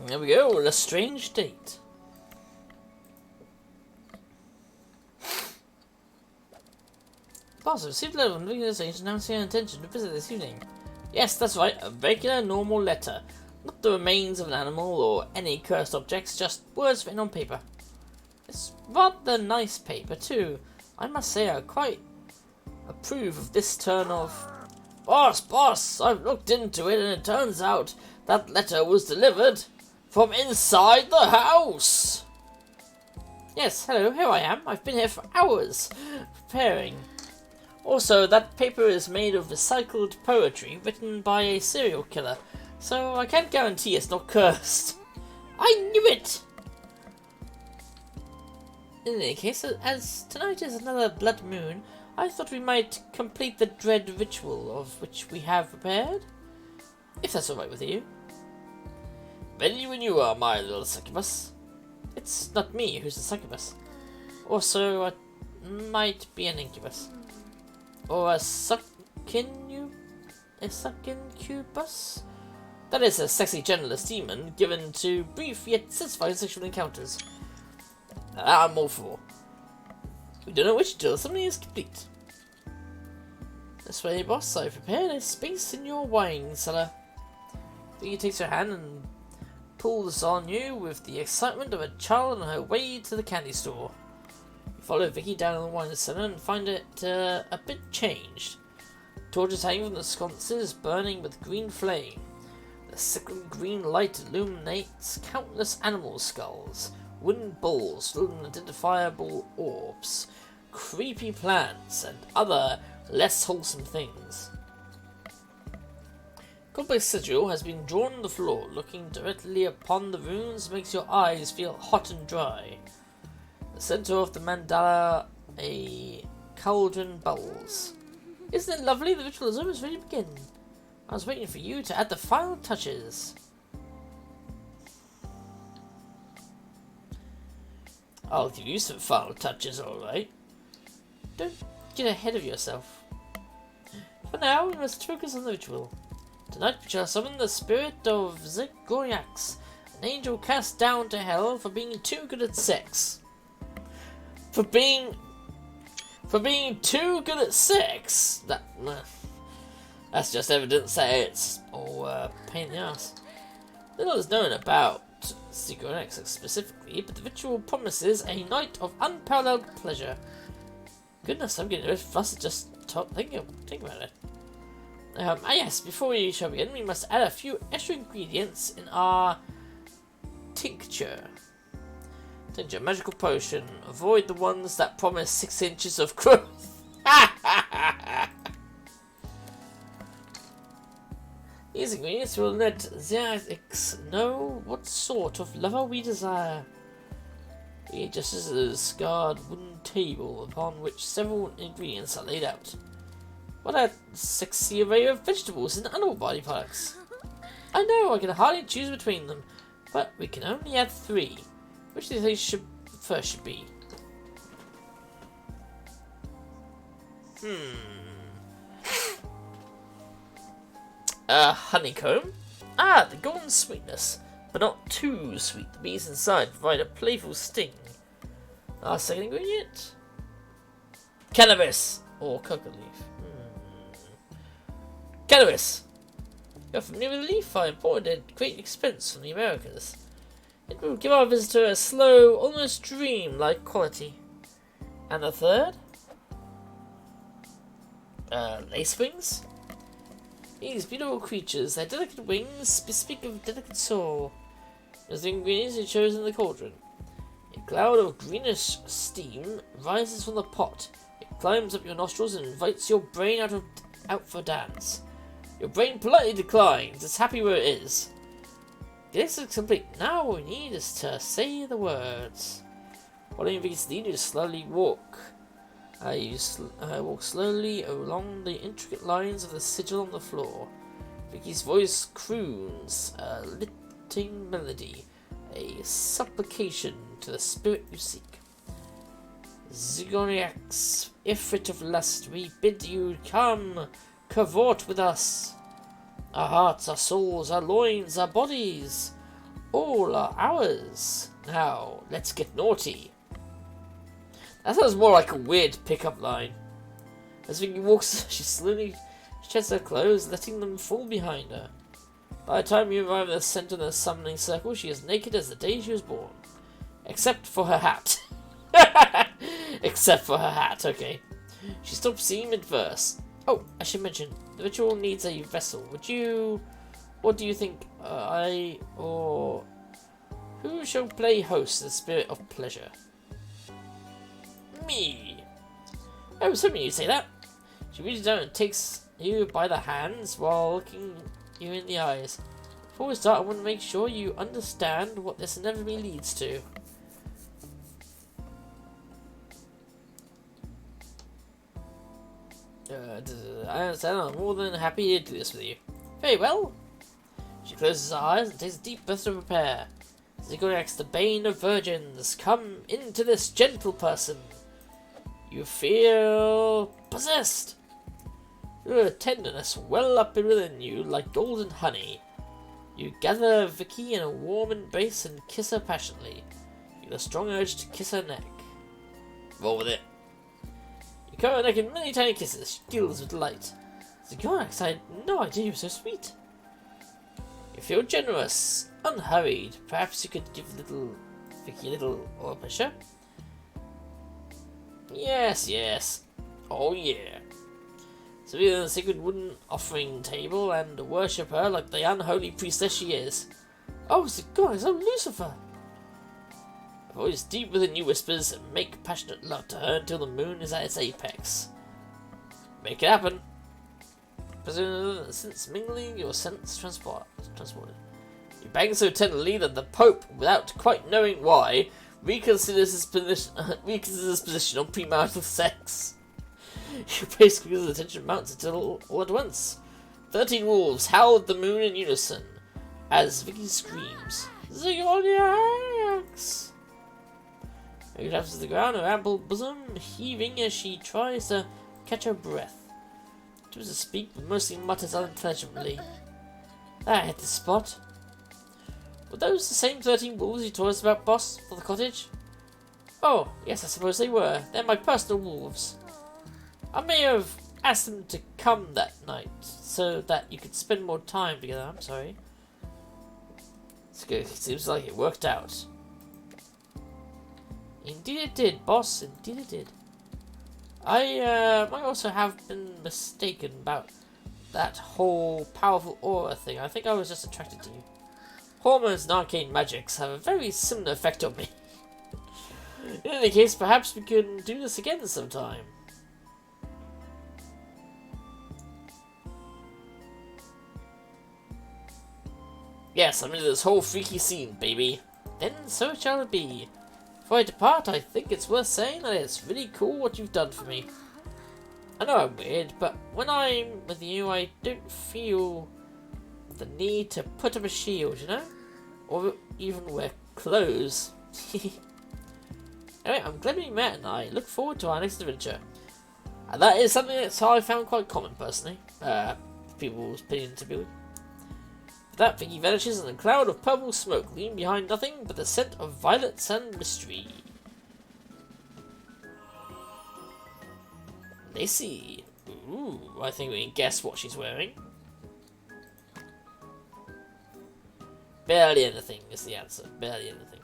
There we go, Lestrange date. Boss, I've received a letter from Vicki Lestrange announcing her intention to visit this evening. Yes, that's right, a regular, normal letter. Not the remains of an animal or any cursed objects, just words written on paper. It's rather nice paper, too. I must say I quite approve of this turn of... Boss, I've looked into it and it turns out that letter was delivered from inside the house. Yes, hello, here I am. I've been here for hours, preparing. Also, that paper is made of recycled poetry written by a serial killer, so I can't guarantee it's not cursed. I knew it! In any case, as tonight is another blood moon, I thought we might complete the dread ritual of which we have prepared. If that's alright with you. Ready when you are, my little succubus. It's not me who's the succubus. Also, I might be an incubus. Or a succubus? That is a sexy genderless demon given to brief yet satisfying sexual encounters. I'm all for. We don't know which until something is complete. This way, boss, I've prepared a space in your wine cellar. Vicki takes her hand and pulls on you with the excitement of a child on her way to the candy store. You follow Vicki down the wine cellar and find it a bit changed. Torches hanging from the sconces burning with green flame. The sickly green light illuminates countless animal skulls, wooden bowls filled with identifiable orbs, creepy plants, and other less wholesome things. A complex sigil has been drawn on the floor. Looking directly upon the runes makes your eyes feel hot and dry. The center of the mandala, a cauldron bubbles. Isn't it lovely? The ritual is almost ready to begin. I was waiting for you to add the final touches. I'll give you some final touches, alright. Don't get ahead of yourself. For now, we must focus on the ritual. Tonight we shall summon the spirit of Zigoriax, an angel cast down to hell for being too good at sex. For being too good at sex? That's just evidence that it's all pain in the ass. Little is known about Zigoriax specifically, but the ritual promises a night of unparalleled pleasure. Goodness, I'm getting a bit flustered just think about it. Yes, before we shall begin, we must add a few extra ingredients in our tincture. Magical potion. Avoid the ones that promise 6 inches of growth. These ingredients will let Zigoriax know what sort of lover we desire. We just as a scarred wooden table upon which several ingredients are laid out. What a sexy array of vegetables and animal body products. I know, I can hardly choose between them, but we can only add 3. Which do you think should be? Honeycomb. The golden sweetness, but not too sweet. The bees inside provide a playful sting. Our second ingredient? Cannabis! Or coca leaf. Cannabis! You're familiar with the leaf I imported at great expense from the Americas. It will give our visitor a slow, almost dream-like quality. And the third? Lace wings? These beautiful creatures, their delicate wings bespeak of delicate soul. As the ingredients are chosen in the cauldron. A cloud of greenish steam rises from the pot. It climbs up your nostrils and invites your brain out for a dance. Your brain politely declines. It's happy where it is. The list is complete. Now all we need is to say the words. Following Vicki's lead, you slowly walk. Walk slowly along the intricate lines of the sigil on the floor. Vicki's voice croons a lilting melody, a supplication to the spirit you seek. Zigoriax, Ifrit of lust, we bid you come, cavort with us. Our hearts, our souls, our loins, our bodies, all are ours. Now, let's get naughty. That sounds more like a weird pickup line. As Vicki walks, she slowly sheds her clothes, letting them fall behind her. By the time you arrive at the center of the summoning circle, she is naked as the day she was born. Except for her hat. Except for her hat, okay. She stops singing mid-verse. Oh, I should mention, the ritual needs a vessel. What do you think, or who shall play host to the spirit of pleasure? Me. I was hoping you'd say that. She reaches down and takes you by the hands while looking you in the eyes. Before we start, I want to make sure you understand what this inevitably leads to. I understand. I'm more than happy to do this with you. Very well. She closes her eyes and takes a deep breath to prepare. Ziggurat's the bane of virgins. Come into this gentle person. You feel possessed. Your tenderness well up within you like golden honey. You gather Vicki in a warm embrace and kiss her passionately. You feel a strong urge to kiss her neck. Roll with it. You cover her neck in many tiny kisses. She gills with delight. Ziggurat, I had no idea you were so sweet. You feel generous, unhurried. Perhaps you could give Vicki a little oil pressure. Yes. Oh yeah. So we are the sacred wooden offering table and worship her like the unholy priestess she is. Oh, Ziggurat, I'm Lucifer. A voice deep within you whispers, make passionate love to her until the moon is at its apex. Make it happen. Since mingling, your sense transported. You bang so tenderly that the Pope, without quite knowing why, reconsiders his position on premarital sex. You basically the tension mounts until all at once. 13 wolves howl at the moon in unison as Vicki screams, Ziggurat! Vicki drops to the ground, her ample bosom heaving as she tries to catch her breath. She tries to speak, but mostly mutters unintelligibly. I hit the spot. Were those the same 13 wolves you told us about, boss, for the cottage? Oh, yes, I suppose they were. They're my personal wolves. I may have asked them to come that night, so that you could spend more time together. I'm sorry. It's good. It seems like it worked out. Indeed it did, boss. Indeed it did. I might also have been mistaken about that whole powerful aura thing. I think I was just attracted to you. Hormones and arcane magics have a very similar effect on me. In any case, perhaps we can do this again sometime. Yes, I'm into this whole freaky scene, baby. Then so shall it be. Before I depart, I think it's worth saying that it's really cool what you've done for me. I know I'm weird, but when I'm with you, I don't feel the need to put up a shield, you know? Or even wear clothes. Anyway, I'm glad we met, and I look forward to our next adventure. And that is something that's I found quite common, personally. People's opinion to be with. That Vicki vanishes in a cloud of purple smoke, leaving behind nothing but the scent of violets and mystery. Lacey. Ooh, I think we can guess what she's wearing. Barely anything is the answer. Barely anything.